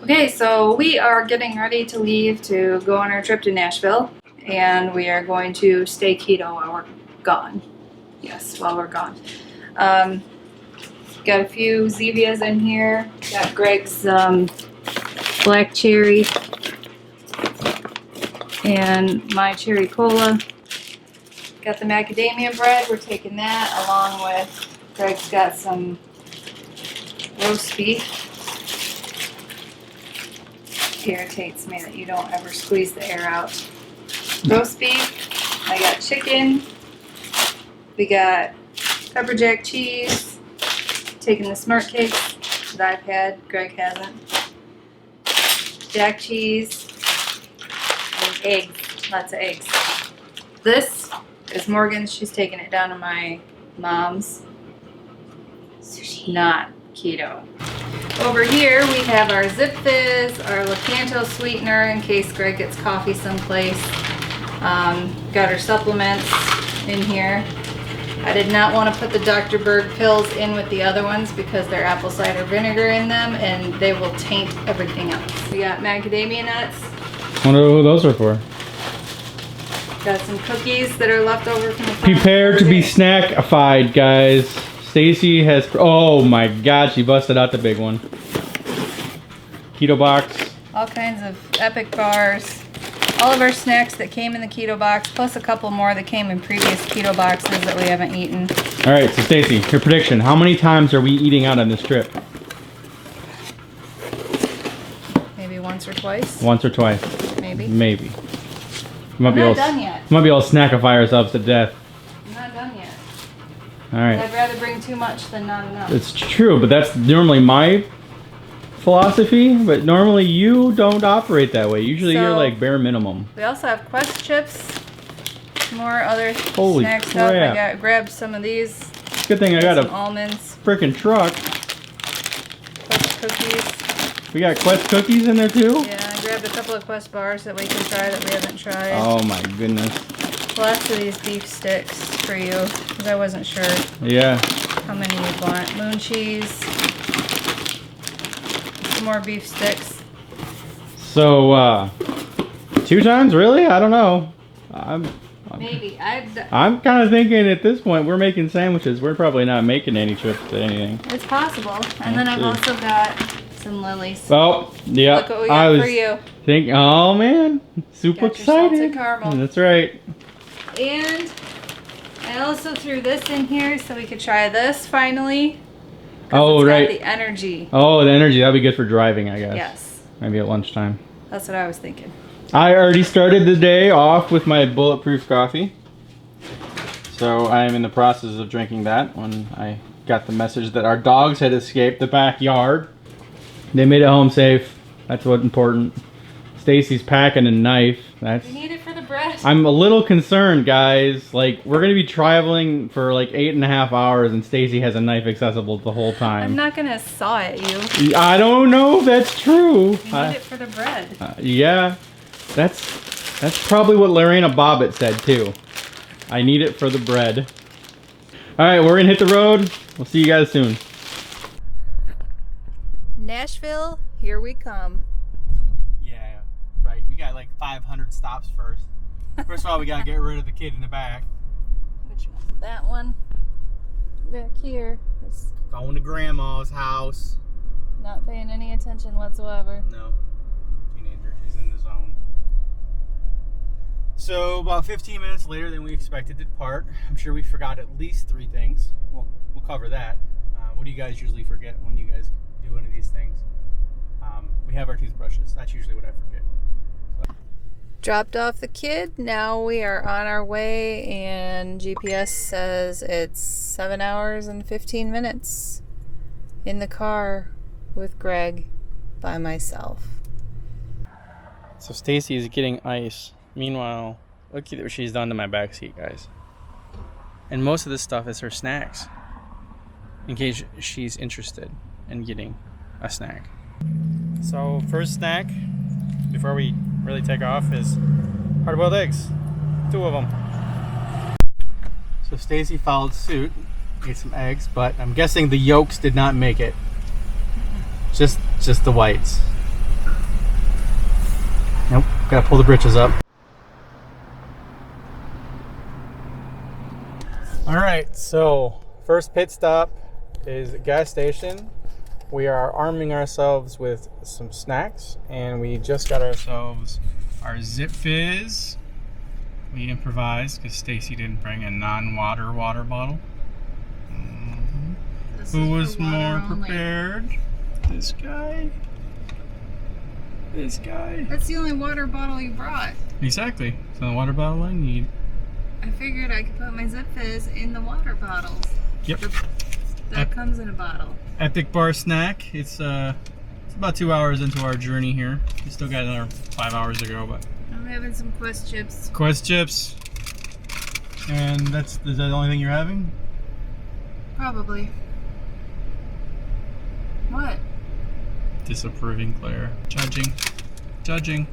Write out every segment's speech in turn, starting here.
Okay, so we are getting ready to leave to go on our trip to Nashville, and we are going to stay keto while we're gone. Yes, while we're gone. Got a few Zevias in here. Got Greg's black cherry and my cherry cola. Got the macadamia bread. We're taking that along with Greg's got some roast beef. Irritates me that you don't ever squeeze the air out. Roast beef. I got chicken. We got pepper jack cheese. Taking the smart cakes that I've had. Greg hasn't. Jack cheese. And eggs. Lots of eggs. This is Morgan's. She's taking it down to my mom's. Sushi. Not keto. Over here we have our Zip Fizz, our Lakanto sweetener in case Greg gets coffee someplace. Got our supplements in here. I did not want to put the Dr. Berg pills in with the other ones because they're apple cider vinegar in them and they will taint everything else. We got macadamia nuts. I wonder who those are for. Got some cookies that are left over from the Prepare to be snackified, guys. Stacy has, oh my god, she busted out the big one. Keto box. All kinds of epic bars. All of our snacks that came in the keto box, plus a couple more that came in previous keto boxes that we haven't eaten. Alright, so Stacy, your prediction. How many times are we eating out on this trip? Maybe once or twice? Once or twice. Maybe. Maybe. We might I'm not done yet. Might be able to snackify ourselves to death. I'm not done yet. Alright. I'd rather bring too much than not enough. It's true, but that's normally my philosophy, but normally you don't operate that way. Usually you're like bare minimum. We also have Quest chips. More other Holy snack crap. stuff. I grabbed some of these. Good thing I got some a almonds. freaking truck. Quest cookies. We got Quest cookies in there too? Yeah, I grabbed a couple of Quest bars that we can try that we haven't tried. Oh my goodness. Lots of these beef sticks for you, because I wasn't sure Yeah. how many you'd want. Moon cheese. Some more beef sticks. So, 2 times? Really? I don't know. Maybe. I'm kind of thinking at this point we're making sandwiches. We're probably not making any trips to anything. It's possible. And then I've also got some lilies. Oh, yeah. Look what we got for you. Oh man, super Got your salted excited. caramel. That's right. And I also threw this in here so we could try this finally. Oh, it's right. got the energy. Oh, the energy. That'd be good for driving, I guess. Yes. Maybe at lunchtime. That's what I was thinking. I already started the day off with my bulletproof coffee. So I'm in the process of drinking that when I got the message that our dogs had escaped the backyard. They made it home safe. That's what's important. Stacy's packing a knife. We need it for the bread. I'm a little concerned, guys. Like, we're gonna be traveling for like 8.5 hours, and Stacy has a knife accessible the whole time. I'm not gonna saw at you. I don't know if that's true. We need it for the bread. Yeah, that's probably what Lorena Bobbitt said too. I need it for the bread. All right, we're gonna hit the road. We'll see you guys soon. Nashville, here we come. Yeah, right. We got like 500 stops first. First of all, we gotta get rid of the kid in the back. Which one? That one. Back here. It's Going to grandma's house. not paying any attention whatsoever. No. Teenager. She's in the zone. So about 15 minutes later than we expected to depart. I'm sure we forgot at least 3 things. We'll cover that. What do you guys usually forget when you guys do one of these things? We have our toothbrushes. That's usually what I forget. So. Dropped off the kid. Now we are on our way, and GPS says it's 7 hours and 15 minutes in the car with Greg by myself. So Stacy is getting ice. Meanwhile, look at what she's done to my backseat, guys. And most of this stuff is her snacks, in case she's interested in getting a snack. So first snack, before we really take off, is hard-boiled eggs. 2 of them. So Stacy followed suit, ate some eggs, but I'm guessing the yolks did not make it. Just the whites. Nope, gotta pull the britches up. All right, so first pit stop is a gas station. We are arming ourselves with some snacks, and we just got ourselves our Zip Fizz. We improvised because Stacy didn't bring a non-water water bottle. Who was more prepared? This guy? This guy? That's the only water bottle you brought. Exactly. It's the water bottle I need. I figured I could put my Zip Fizz in the water bottles. Yep. That comes in a bottle. Epic bar snack. It's about 2 hours into our journey here. We still got another 5 hours to go, but I'm having some Quest chips. Quest chips. And is that the only thing you're having? Probably. What? Disapproving Claire. Judging.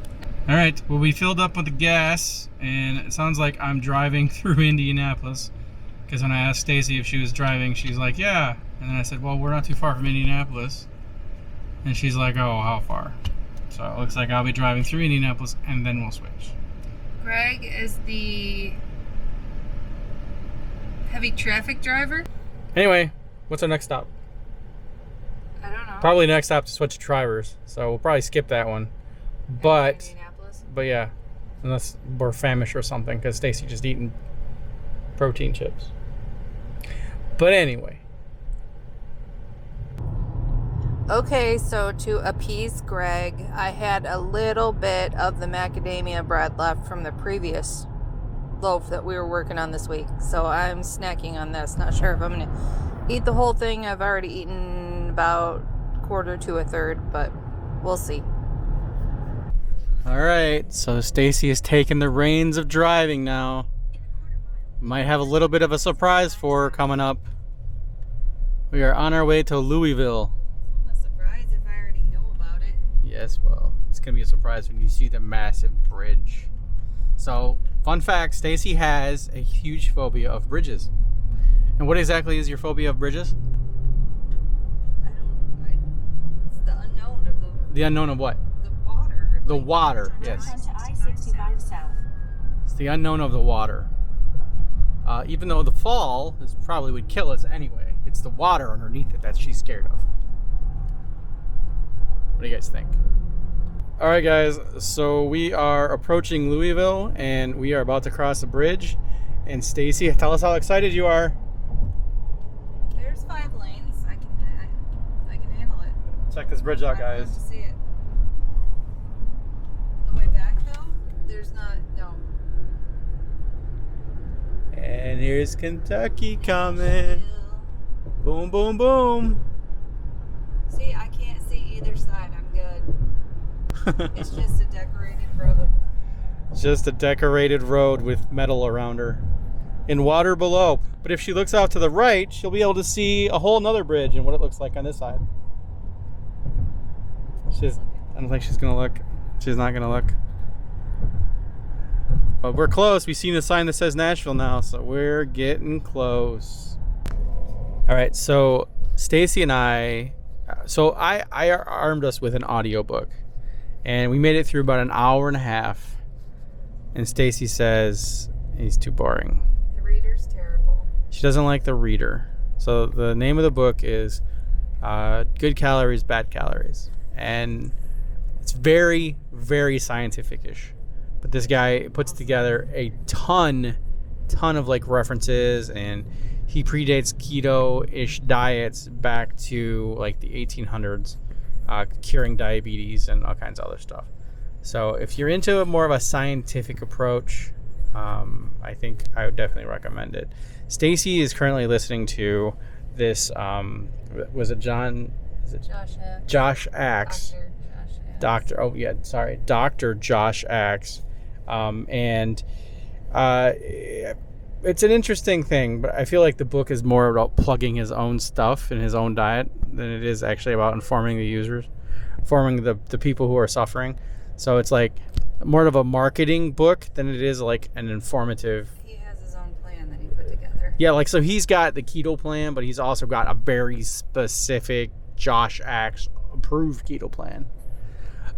All right, well, we filled up with the gas, and it sounds like I'm driving through Indianapolis, because when I asked Stacy if she was driving, she's like, yeah. And then I said, well, we're not too far from Indianapolis. And she's like, oh, how far? So it looks like I'll be driving through Indianapolis, and then we'll switch. Greg is the heavy traffic driver. Anyway, what's our next stop? I don't know. Probably next stop to switch drivers, so we'll probably skip that one. But yeah, unless we're famished or something, because Stacy just eating protein chips. But anyway. Okay, so to appease Greg, I had a little bit of the macadamia bread left from the previous loaf that we were working on this week. So I'm snacking on this. Not sure if I'm going to eat the whole thing. I've already eaten about a quarter to a third, but we'll see. All right, so Stacy is taking the reins of driving now. Might have a little bit of a surprise for her coming up. We are on our way to Louisville. It's not a surprise if I already know about it. Yes, well, it's gonna be a surprise when you see the massive bridge. So, fun fact, Stacy has a huge phobia of bridges. And what exactly is your phobia of bridges? It's the unknown of The unknown of what? the water. The water, yes. Onto I-65 South. It's the unknown of the water. Even though the fall probably would kill us anyway, it's the water underneath it that she's scared of. What do you guys think? All right, guys. So we are approaching Louisville, and we are about to cross a bridge. And Stacy, tell us how excited you are. There's 5 lanes. I can handle it. Check this bridge out, I don't have guys. to see it. The way back though, there's not. No. And here's Kentucky coming. Boom, boom, boom. See, I can't see either side. I'm good. It's just a decorated road. Just a decorated road with metal around her and water below. But if she looks out to the right, she'll be able to see a whole nother bridge and what it looks like on this side. I don't think she's gonna look. She's not gonna look. But we're close. We've seen the sign that says Nashville now, so we're getting close. All right, so Stacy and I armed us with an audiobook, and we made it through about an hour and a half. And Stacy says he's too boring. The reader's terrible. She doesn't like the reader. So the name of the book is Good Calories, Bad Calories. And it's very, very scientific-ish. But this guy puts together a ton of like references, and he predates keto-ish diets back to like the 1800s, curing diabetes and all kinds of other stuff. So if you're into more of a scientific approach, I think I would definitely recommend it. Stacy is currently listening to this, was it John? Is it Josh Axe? Dr. Josh Axe. And it's an interesting thing, but I feel like the book is more about plugging his own stuff in his own diet than it is actually about informing the users, informing the people who are suffering. So it's like more of a marketing book than it is like an informative. He has his own plan that he put together. Yeah, like so he's got the keto plan, but he's also got a very specific Josh Axe approved keto plan.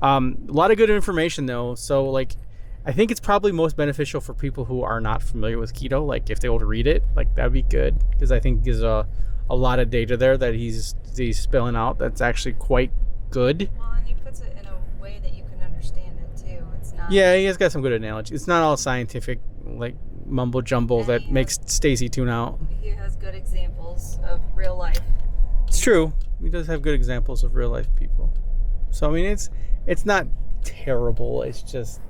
A lot of good information though. So like, I think it's probably most beneficial for people who are not familiar with keto. Like if they were to read it, like that'd be good, because I think there's a lot of data there that he's spilling out that's actually quite good. Well, and he puts it in a way that you can understand it too. It's not. Yeah, he has got some good analogies. It's not all scientific like mumbo jumbo that makes Stacy tune out. He has good examples of real life. It's true. He does have good examples of real life people. So I mean, it's not terrible. It's just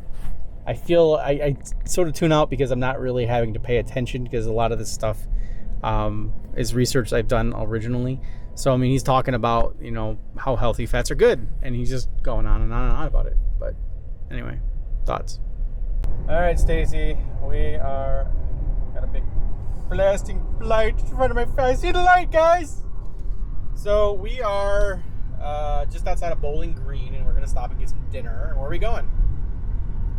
I feel I sort of tune out because I'm not really having to pay attention, because a lot of this stuff is research I've done originally. So I mean, he's talking about, you know, how healthy fats are good, and he's just going on and on and on about it. But anyway, thoughts. All right, Stacy, we are got a big blasting light in front of my face. See the light, guys? So we are just outside of Bowling Green, and we're gonna stop and get some dinner. Where are we going?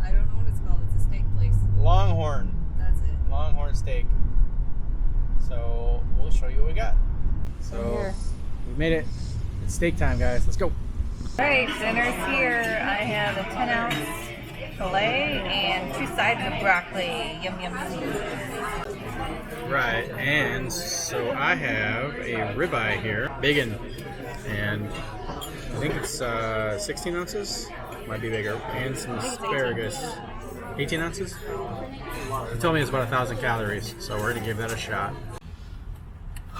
I don't know what it's called. It's a steak place. Longhorn. That's it. Longhorn steak. So we'll show you what we got. So Here. we made it. It's steak time, guys. Let's go. All right, dinner's here. I have a 10-ounce filet and 2 sides of broccoli. Yum, yum, yum. Right, and so I have a ribeye here, bacon, and I think it's 16 ounces, might be bigger, and some asparagus. 18 ounces? He told me it's about 1,000 calories, so we're gonna give that a shot.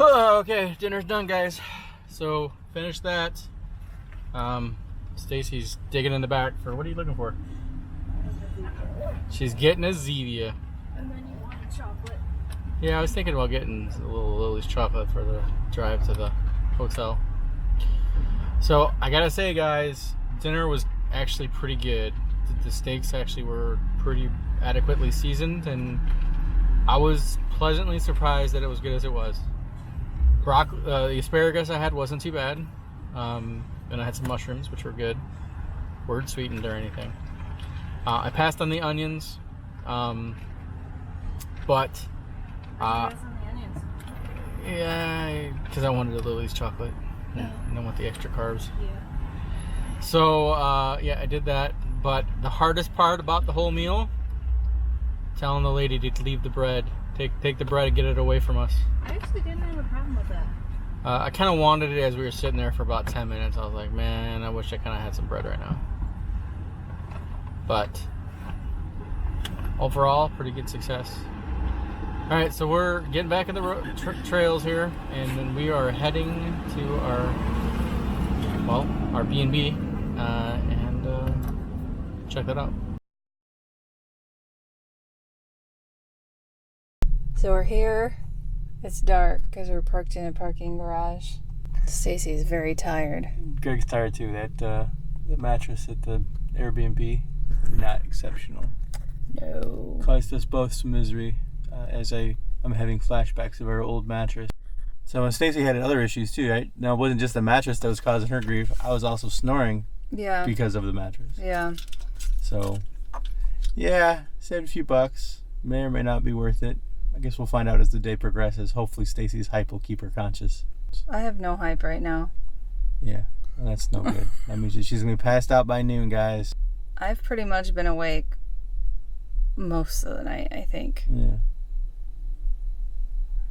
Okay, dinner's done, guys. So finished that. Stacy's digging in the back for, what are you looking for? She's getting a Zevia. And then you wanted chocolate. Yeah, I was thinking about getting a little Lily's chocolate for the drive to the hotel. So I gotta say, guys, dinner was actually pretty good. The steaks actually were pretty adequately seasoned, and I was pleasantly surprised that it was good as it was. The asparagus I had wasn't too bad, and I had some mushrooms, which were good. Weren't sweetened or anything. I passed on the onions, but yeah, because I wanted a Lily's chocolate. Yeah, and I want the extra carbs. Yeah. So yeah, I did that. But the hardest part about the whole meal, telling the lady to leave the bread, take the bread and get it away from us. I actually didn't have a problem with that. I kind of wanted it as we were sitting there for about 10 minutes. I was like, man, I wish I kind of had some bread right now. But overall, pretty good success. All right, so we're getting back in the trails here, and then we are heading to our B&B, and check that out. So we're here. It's dark because we're parked in a parking garage. Stacy's very tired. Greg's tired too. That mattress at the Airbnb, not exceptional. No. Caused us both some misery, as I'm having flashbacks of our old mattress. So Stacy had other issues too, right? Now it wasn't just the mattress that was causing her grief. I was also snoring because of the mattress. Yeah. So yeah, saved a few bucks. May or may not be worth it. I guess we'll find out as the day progresses. Hopefully Stacy's hype will keep her conscious. I have no hype right now. Yeah, well, that's no good. That means that she's going to be passed out by noon, guys. I've pretty much been awake most of the night, I think. Yeah.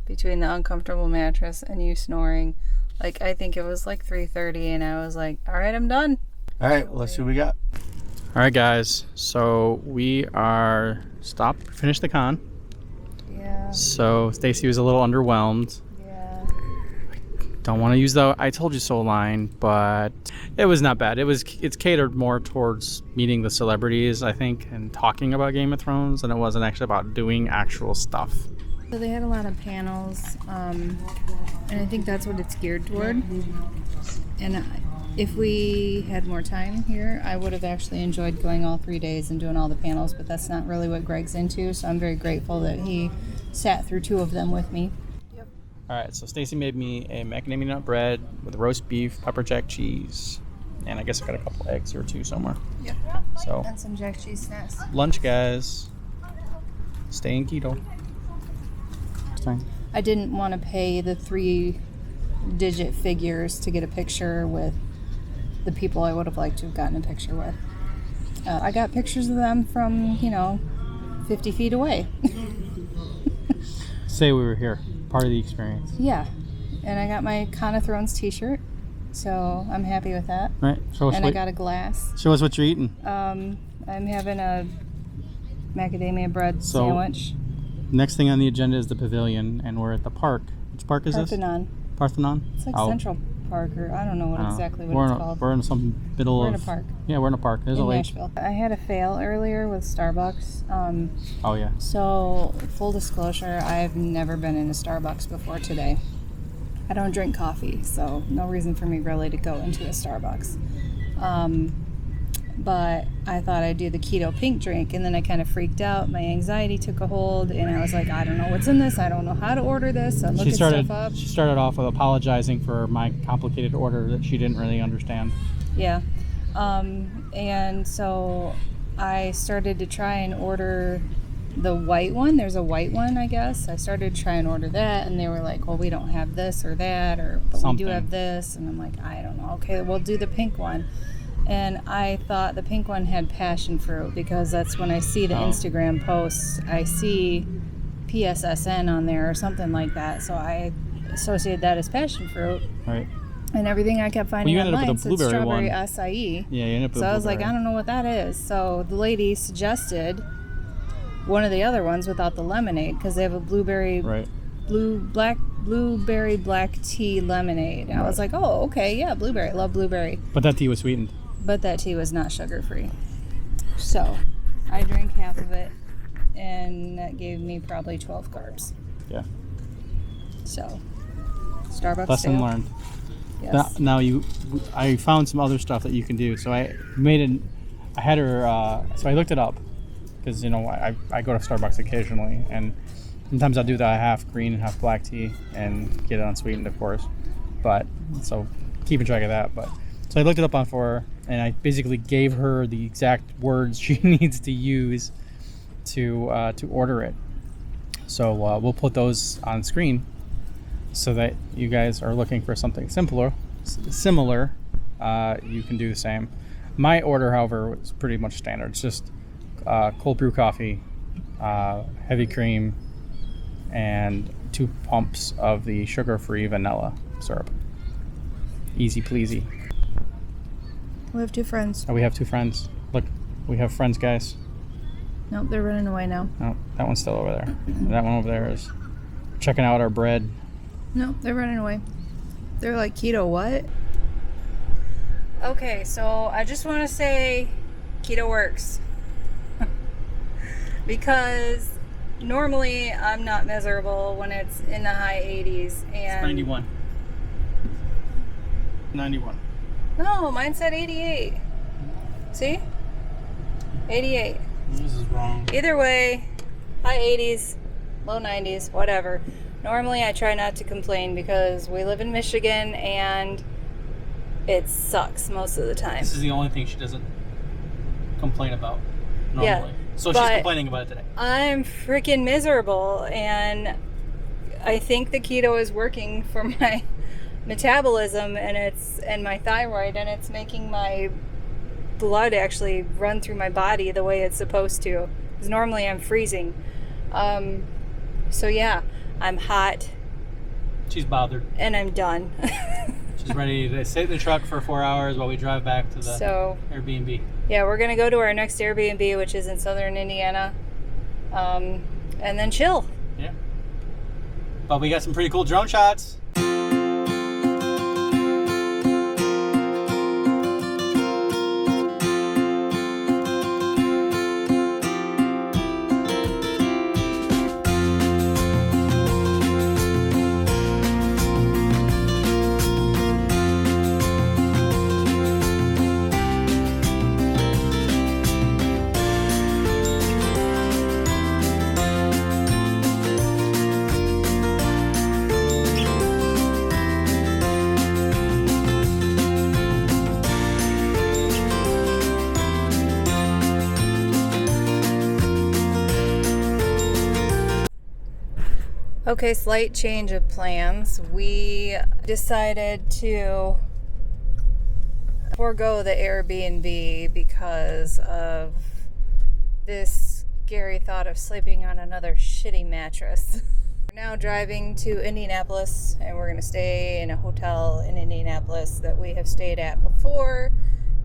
Between the uncomfortable mattress and you snoring. Like, I think it was like 3:30 and I was like, all right, I'm done. All right, well, let's see what we got. All right, guys. So we are finished the con. Yeah. So Stacy was a little underwhelmed. Yeah. Don't want to use the "I told you so" line, but it was not bad. It's catered more towards meeting the celebrities, I think, and talking about Game of Thrones, and it wasn't actually about doing actual stuff. So they had a lot of panels, and I think that's what it's geared toward. And if we had more time here, I would have actually enjoyed going all 3 days and doing all the panels, but that's not really what Greg's into, so I'm very grateful that he sat through 2 of them with me. Yep. All right, so Stacy made me a macadamia nut bread with roast beef, pepper jack cheese, and I guess I got a couple eggs or 2 somewhere. Yep. So And some jack cheese snacks. lunch, guys. Staying keto. I didn't want to pay the 3-digit figures to get a picture with the people I would have liked to have gotten a picture with. I got pictures of them from, 50 feet away. Say we were here. Part of the experience. Yeah. And I got my Con of Thrones t-shirt. So I'm happy with that. Right. I got a glass. Show us what you're eating. I'm having a macadamia bread sandwich. Next thing on the agenda is the pavilion, and we're at the park. Which park is Parthenon. this? Parthenon? It's like Central Park, or I don't know exactly what it's called. We're in some middle We're in a park. Yeah, we're in a park. There's a lake. Nashville. I had a fail earlier with Starbucks. Oh, yeah. So, full disclosure, I've never been in a Starbucks before today. I don't drink coffee, so no reason for me really to go into a Starbucks. But I thought I'd do the keto pink drink, and then I kind of freaked out. My anxiety took a hold, and I was like, I don't know what's in this. I don't know how to order this. I'm looking stuff up. She started off with apologizing for my complicated order that she didn't really understand. Yeah. And so I started to try and order the white one. There's a white one, I guess. I started to try and order that, and they were like, well, we don't have this or that, but we do have this. And I'm like, I don't know. Okay, we'll do the pink one. And I thought the pink one had passion fruit, because that's when I see the Instagram posts, I see PSSN on there or something like that. So I associated that as passion fruit. Right. And everything I kept finding online said strawberry one. acai. Yeah, you ended up with So I was like, I don't know what that is. So the lady suggested one of the other ones without the lemonade, because they have a blueberry black tea lemonade. And I was like, oh, okay, yeah, blueberry. I love blueberry. But that tea was sweetened. But that tea was not sugar-free. So I drank half of it, and that gave me probably 12 carbs. Yeah. So, Starbucks Lesson learned. Yes. Now I found some other stuff that you can do. So I had her, so I looked it up, because, I go to Starbucks occasionally, and sometimes I'll do the half green and half black tea and get it unsweetened, of course. But, so keeping track of that. But so I looked it up for her, and I basically gave her the exact words she needs to use to order it. So we'll put those on screen so that you guys are looking for something similar. You can do the same. My order, however, was pretty much standard. It's just cold brew coffee, heavy cream, and 2 pumps of the sugar-free vanilla syrup. Easy pleasy. We have 2 friends. Oh, we have 2 friends. Look, we have friends, guys. Nope, they're running away now. Oh, that one's still over there. And that one over there is checking out our bread. Nope, they're running away. They're like, keto what? Okay, so I just want to say keto works. Because normally I'm not miserable when it's in the high 80s. And it's 91. 91. No, mine said 88. See? 88. This is wrong. Either way, high 80s, low 90s, whatever. Normally I try not to complain, because we live in Michigan and it sucks most of the time. This is the only thing she doesn't complain about normally. Yeah, so she's complaining about it today. I'm freaking miserable, and I think the keto is working for my metabolism and my thyroid, and it's making my blood actually run through my body the way it's supposed to, because normally I'm freezing. So yeah, I'm hot. She's bothered. And I'm done. She's ready to sit in the truck for 4 hours while we drive back to the Airbnb. Yeah, we're going to go to our next Airbnb, which is in southern Indiana, and then chill. Yeah. But we got some pretty cool drone shots. Okay, slight change of plans. We decided to forego the Airbnb because of this scary thought of sleeping on another shitty mattress. We're now driving to Indianapolis, and we're going to stay in a hotel in Indianapolis that we have stayed at before.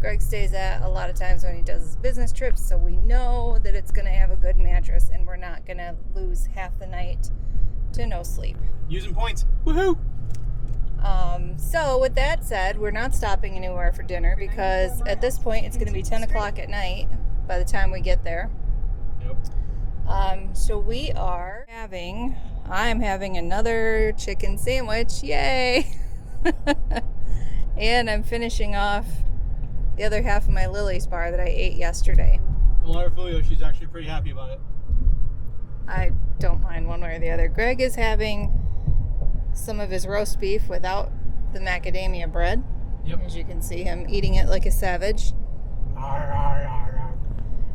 Greg stays at a lot of times when he does his business trips, so we know that it's going to have a good mattress, and we're not going to lose half the night to no sleep. Using points. Woohoo! So with that said, we're not stopping anywhere for dinner because at this point it's going to be 10 o'clock at night by the time we get there. Yep. So I'm having another chicken sandwich. Yay! And I'm finishing off the other half of my Lily's bar that I ate yesterday. Don't let her fool you. She's actually pretty happy about it. I don't mind one way or the other. Greg is having some of his roast beef without the macadamia bread. Yep. As you can see him eating it like a savage.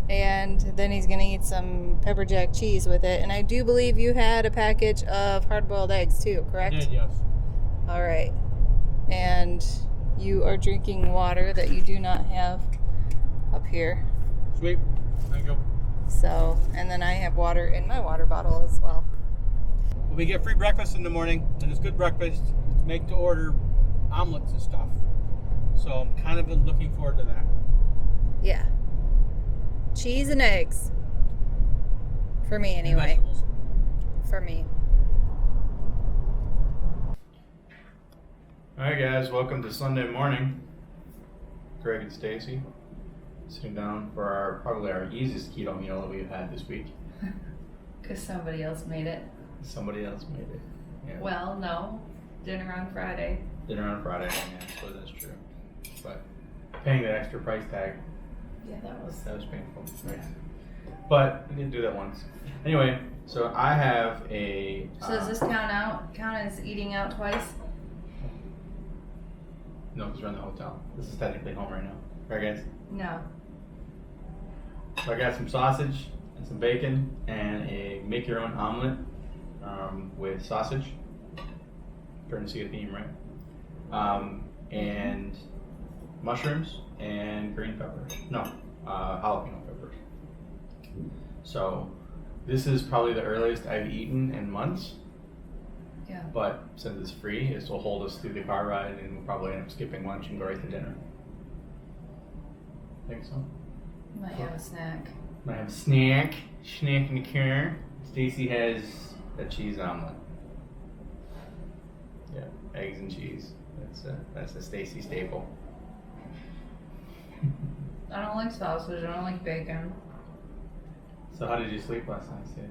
And then he's going to eat some pepper jack cheese with it. And I do believe you had a package of hard-boiled eggs too, correct? I did, yes. All right. And you are drinking water that you do not have up here. Sweet. Thank you. So, and then I have water in my water bottle as well. We get free breakfast in the morning, and it's good breakfast. It's make to order omelets and stuff. So I'm kind of looking forward to that. Yeah. Cheese and eggs. For me, And anyway. vegetables. For me. Alright guys, welcome to Sunday morning. Greg and Stacy sitting down for probably our easiest keto meal that we've had this week. Because somebody else made it. Somebody else made it. Yeah. Well, no. Dinner on Friday. Dinner on Friday, yeah, so that's true. But paying that extra price tag, Yeah, that was painful, right? But we didn't do that once. Anyway, so I have a... So does this count as eating out twice? No, because we're in the hotel. This is technically home right now. Right guys? No. So I got some sausage and some bacon and a make your own omelet with sausage. Starting to see a theme, right? And mushrooms and green peppers. No, jalapeno peppers. So this is probably the earliest I've eaten in months. Yeah. But since it's free, this will hold us through the car ride, and we'll probably end up skipping lunch and go right to dinner. Think so? Might have a snack. Might have a snack in the car. Stacy has a cheese omelet. Yeah, eggs and cheese. That's a Stacy staple. I don't like sausage. I don't like bacon. So how did you sleep last night, Steve?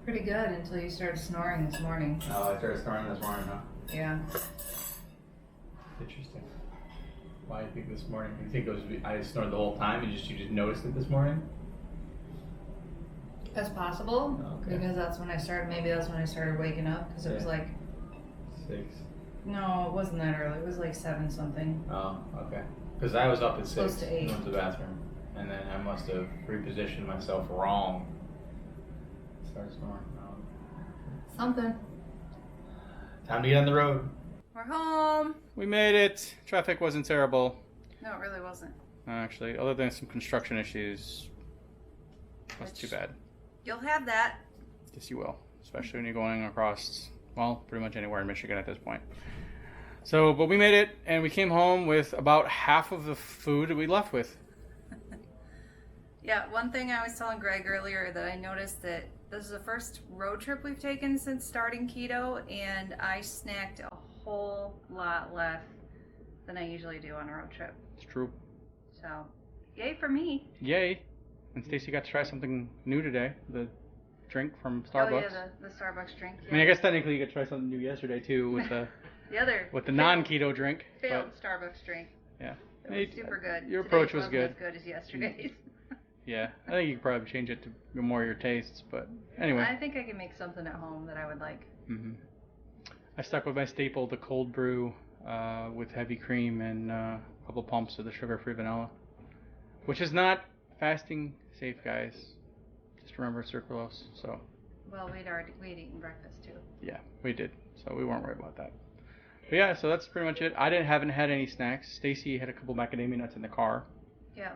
Pretty good until you started snoring this morning. Oh, I started snoring this morning, huh? Yeah. Interesting. Why do you think this morning? You think it was I snored the whole time and you just noticed it this morning? That's possible. Okay. Because maybe that's when I started waking up. Because it was like, 6. no, it wasn't that early. It was like 7 something. Oh, okay. Because I was up at 6. Close to 8. Went to the bathroom. And then I must have repositioned myself wrong. Started snoring. Something. Time to get on the road. We're home. We made it. Traffic wasn't terrible. No, it really wasn't. Actually, other than some construction issues. Wasn't too bad. You'll have that. Yes, you will. Especially when you're going across, well, pretty much anywhere in Michigan at this point. So, but we made it, and we came home with about half of the food that we left with. Yeah, one thing I was telling Greg earlier that I noticed that this is the first road trip we've taken since starting keto, and I snacked a whole lot less than I usually do on a road trip. It's true. So, yay for me. Yay. And Stacy got to try something new today, the drink from Starbucks. Oh yeah, the Starbucks drink. Yeah. I mean, I guess technically you got to try something new yesterday too with the with the non-keto drink. Failed Starbucks drink. Yeah. It was super good. Your Today's approach was wasn't good. as good as yesterday's. Yeah, I think you could probably change it to more your tastes, but anyway. I think I can make something at home that I would like. Mm-hmm. I stuck with my staple, the cold brew with heavy cream and a couple pumps of the sugar-free vanilla, which is not fasting safe, guys. Just remember sucralose. So. Well, we'd eaten breakfast too. Yeah, we did, so we weren't worried about that. But yeah, so that's pretty much it. I haven't had any snacks. Stacy had a couple macadamia nuts in the car. Yeah.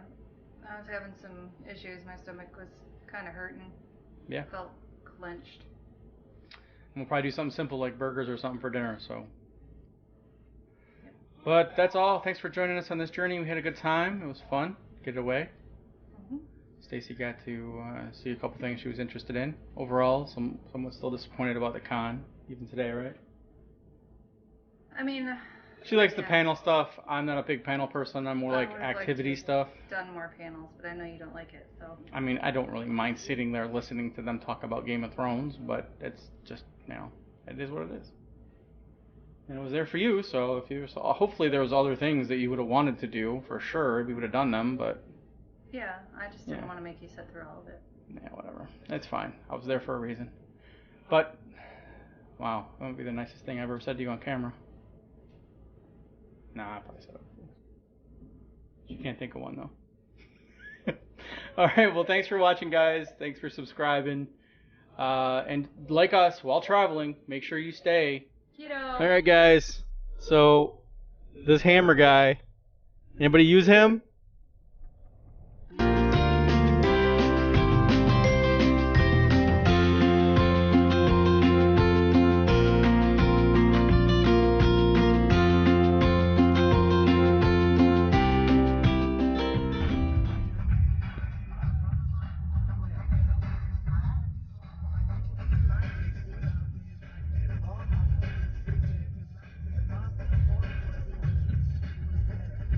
I was having some issues. My stomach was kind of hurting. Yeah. Felt clenched. And we'll probably do something simple like burgers or something for dinner. So. But that's all. Thanks for joining us on this journey. We had a good time. It was fun. Get away. Stacy got to see a couple things she was interested in. Overall, somewhat still disappointed about the con, even today, right? I mean, she likes the panel stuff. I'm not a big panel person. I'm more like activity stuff. Done more panels, but I know you don't like it, so. I mean, I don't really mind sitting there listening to them talk about Game of Thrones, but it's just, it is what it is. And it was there for you, so if you hopefully there was other things that you would have wanted to do for sure. We would have done them, but. Yeah, I just didn't want to make you sit through all of it. Yeah, whatever. It's fine. I was there for a reason. But, wow, that would be the nicest thing I ever said to you on camera. Nah, I probably said it. You can't think of one, though. Alright, well, thanks for watching, guys. Thanks for subscribing. And like us, while traveling, make sure you stay. Keto! Alright, guys. So, this hammer guy, anybody use him?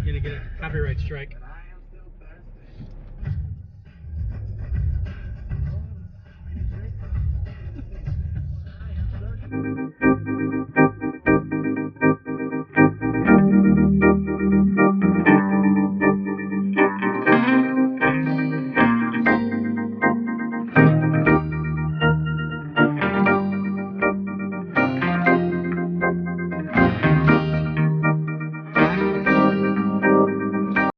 Gonna get a copyright strike.